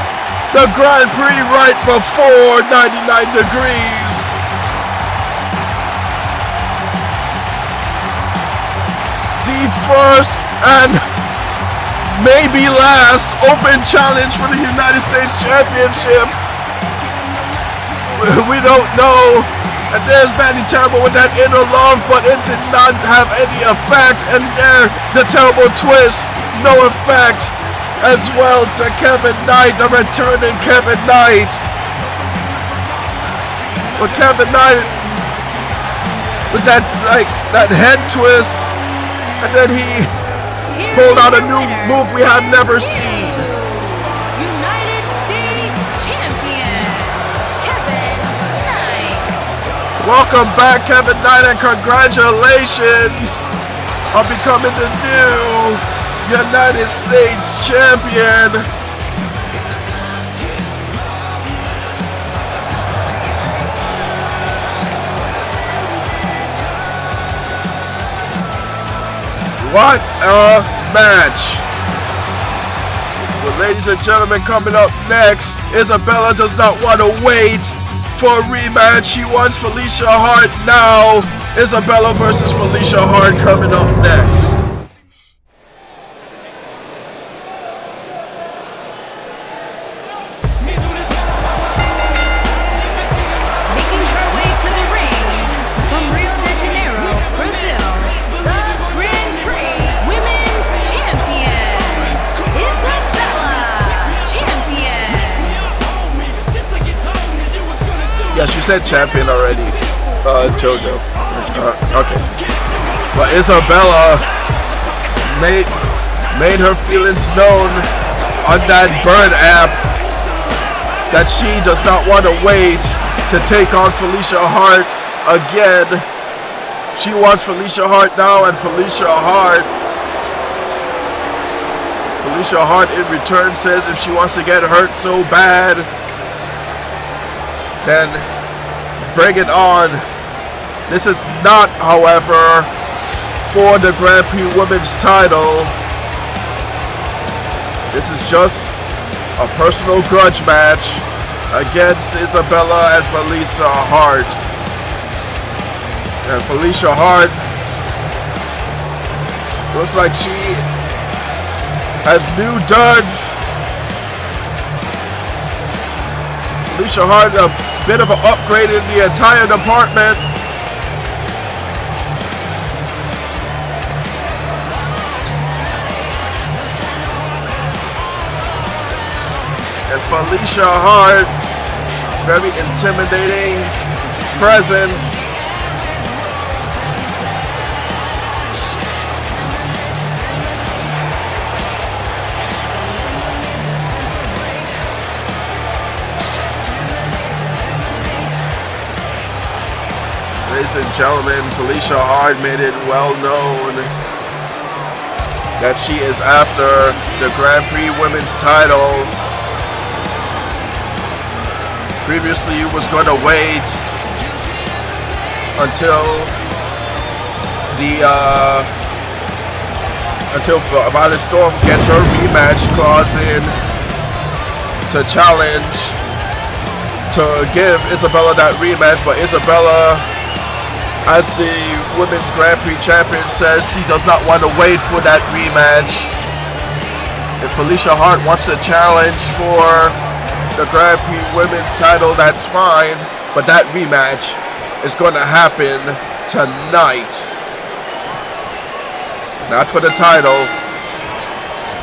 The Grand Prix right before 99 degrees. The first and maybe last open challenge for the United States Championship. We don't know. And there's Manny Terrible with that inner love, but it did not have any effect. And there, the terrible twist, no effect as well to Kevin Knight, the returning Kevin Knight. But Kevin Knight with that head twist, and then he pulled out a new move we have never seen. United States champion, Kevin Knight. Welcome back, Kevin Knight, and congratulations on becoming the new United States champion. What a match. Well, ladies and gentlemen, coming up next, Isabella does not want to wait for a rematch. She wants Felicia Hart now. Isabella versus Felicia Hart coming up next. Making her way to the ring from Rio de Janeiro, Brazil, the Grand Prix Women's Champion, Isabella Champion. Yeah, she said champion already. Jojo. Okay. But Isabella made her feelings known on that Bird app that she does not want to wait to take on Felicia Hart again. She wants Felicia Hart now, and Felicia Hart in return says if she wants to get hurt so bad, then bring it on. This is not, however, for the Grand Prix Women's title. This is just a personal grudge match against Isabella and Felicia Hart. And Felicia Hart looks like she has new duds. Felicia Hart, a bit of an upgrade in the attire department. And Felicia Hart, very intimidating presence. Ladies and gentlemen, Felicia Hart made it well known that she is after the Grand Prix Women's title. Previously, he was going to wait until Violet Storm gets her rematch clause in to challenge, to give Isabella that rematch. But Isabella, as the Women's Grand Prix champion, says she does not want to wait for that rematch. If Felicia Hart wants to challenge for the Grand Prix Women's title, that's fine, but that rematch is going to happen tonight. Not for the title.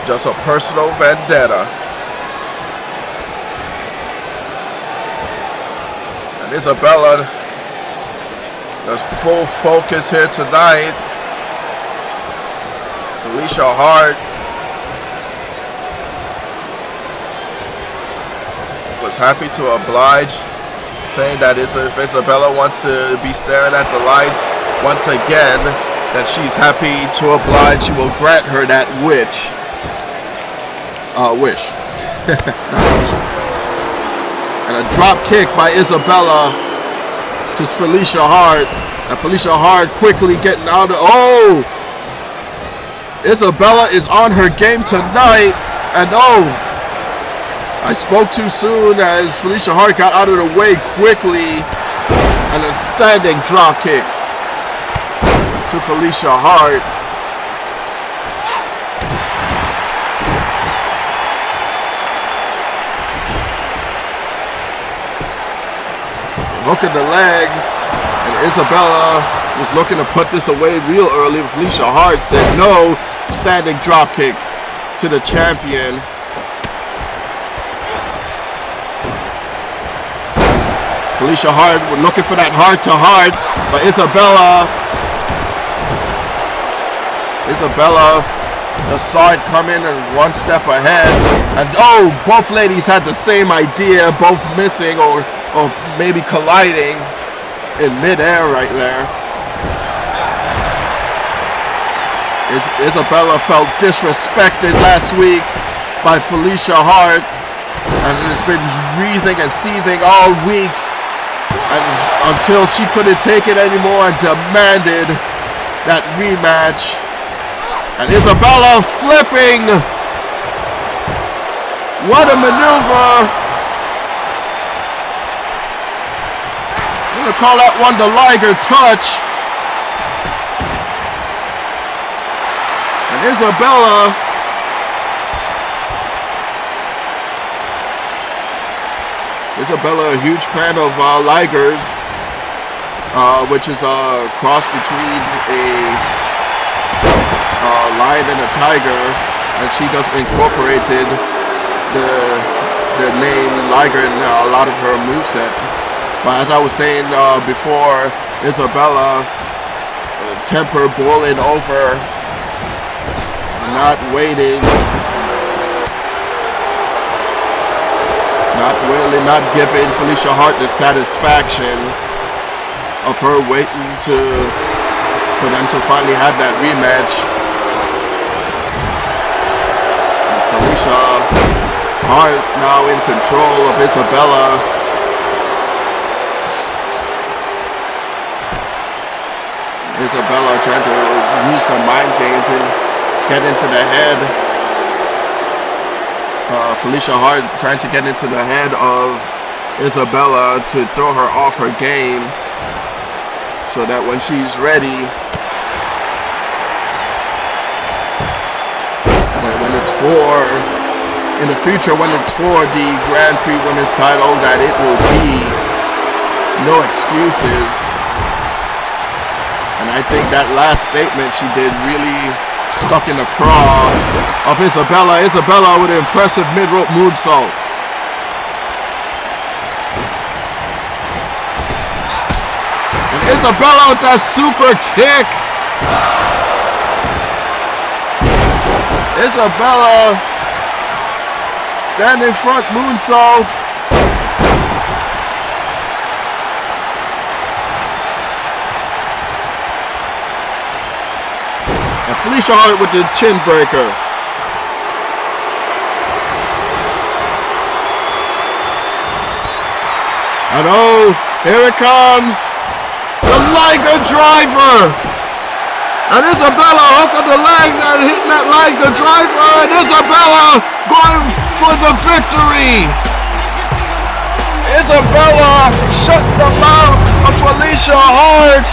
Just a personal vendetta. And Isabella, there's full focus here tonight. Felicia Hart was happy to oblige, saying that if Isabella wants to be staring at the lights once again, that she's happy to oblige. She will grant her that wish. And a drop kick by Isabella to Felicia Hart. And Felicia Hart quickly getting out of... Oh! Isabella is on her game tonight. And oh! I spoke too soon as Felicia Hart got out of the way quickly. And a standing drop kick to Felicia Hart. Hook in the leg, and Isabella was looking to put this away real early. Felicia Hart said no. Standing drop kick to the champion. Felicia Hart looking for that heart-to-heart, but Isabella just saw it coming and one step ahead. And oh, both ladies had the same idea, both missing or maybe colliding in midair right there. Isabella felt disrespected last week by Felicia Hart and has been breathing and seething all week and until she couldn't take it anymore and demanded that rematch. And Isabella flipping. What a maneuver. I'm going to call that one the Liger touch. And Isabella a huge fan of Ligers, which is a cross between a lion and a tiger, and she just incorporated the name Liger in a lot of her moveset. But as I was saying before, Isabella, temper boiling over, not waiting, not giving Felicia Hart the satisfaction of her waiting for them to finally have that rematch. And Felicia Hart now in control of Isabella. Isabella trying to use the mind games and get into the head. Felicia Hart trying to get into the head of Isabella to throw her off her game so that when she's ready, when it's in the future, when it's for the Grand Prix Women's title, that it will be no excuses. And I think that last statement she did really stuck in the craw of Isabella. Isabella with an impressive mid-rope moonsault. And Isabella with that super kick. Isabella standing front moonsault. And Felicia Hart with the chin breaker. And oh, here it comes. The Liger driver. And Isabella hook on the leg and hitting that Liger driver. And Isabella going for the victory. Isabella shut the mouth of Felicia Hart.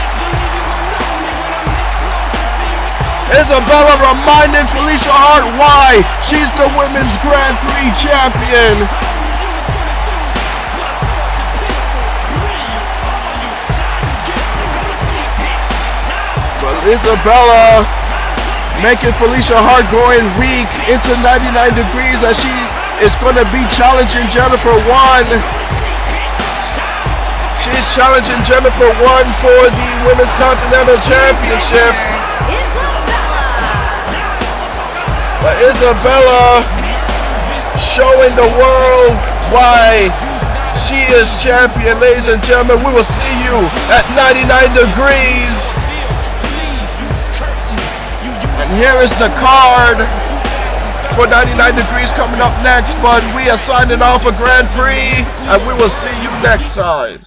Isabella reminding Felicia Hart why she's the Women's Grand Prix champion. But Isabella making Felicia Hart going weak into 99 degrees as she is going to be challenging Jennifer 1. She's challenging Jennifer 1 for the Women's Continental Championship. Isabella showing the world why she is champion, ladies and gentlemen. We will see you at 99 degrees. And here is the card for 99 degrees coming up next, but we are signing off a Grand Prix, and we will see you next time.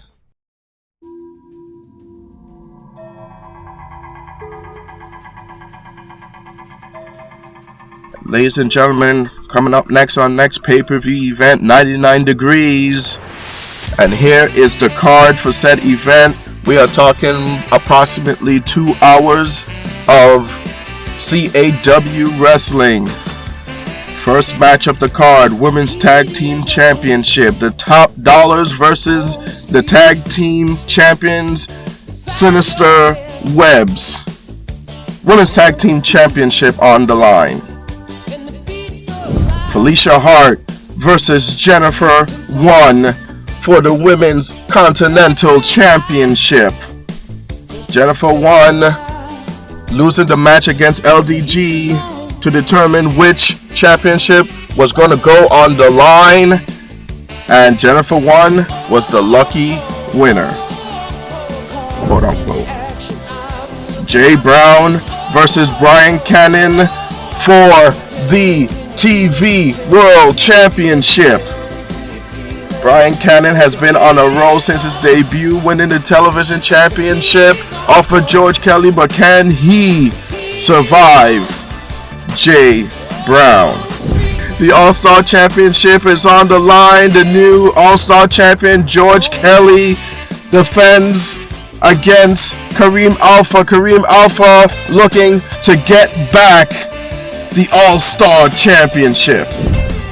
Ladies and gentlemen, coming up next on next pay-per-view event, 99 degrees. And here is the card for said event. We are talking approximately 2 hours of CAW wrestling. First match of the card, Women's Tag Team Championship. The Top Dollars versus the Tag Team Champions, Sinister Webs. Women's Tag Team Championship on the line. Felicia Hart versus Jennifer 1 for the Women's Continental Championship. Jennifer 1 losing the match against LDG to determine which championship was going to go on the line, and Jennifer 1 was the lucky winner, quote unquote. Jay Brown versus Brian Cannon for the TV World Championship. Brian Cannon has been on a roll since his debut, winning the television championship off of George Kelly, but can he survive Jay Brown? The All-Star Championship is on the line. The new All-Star champion George Kelly defends against Kareem Alpha. Kareem Alpha looking to get back the All-Star Championship.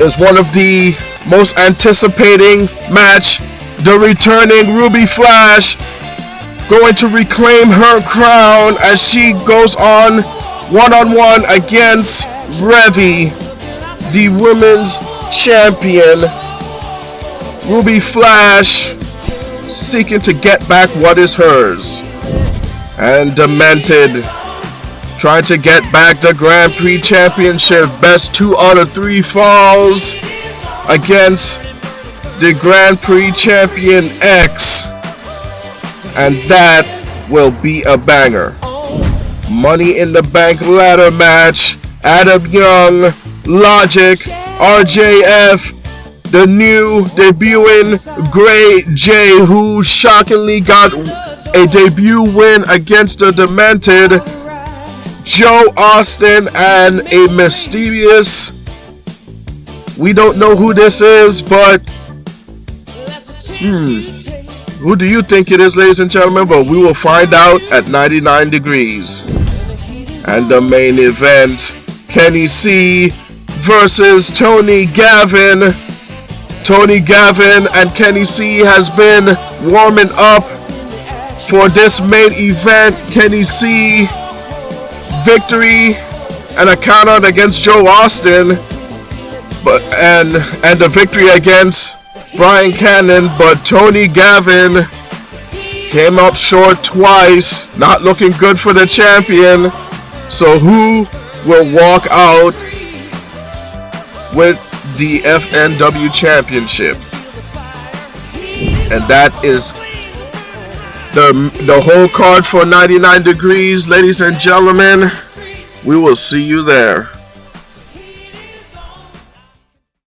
Is one of the most anticipating match. The returning Ruby Flash going to reclaim her crown as she goes on one-on-one against Revy, the women's champion. Ruby Flash seeking to get back what is hers. And Demented trying to get back the Grand Prix Championship. Best 2 out of 3 falls against the Grand Prix Champion X. And that will be a banger. Money in the Bank ladder match. Adam Young, Logic, RJF, the new debuting Gray J, who shockingly got a debut win against the Demented, Joe Austin, and a mysterious, we don't know who this is, but who do you think it is, ladies and gentlemen? But we will find out at 99 degrees. And the main event, Kenny C versus Tony Gavin. Tony Gavin and Kenny C has been warming up for this main event. Kenny C victory and a count out against Joe Austin, but and the victory against Brian Cannon, but Tony Gavin came up short twice, not looking good for the champion. So who will walk out with the FNW Championship? And that is the whole card for 99 degrees, ladies and gentlemen. We will see you there.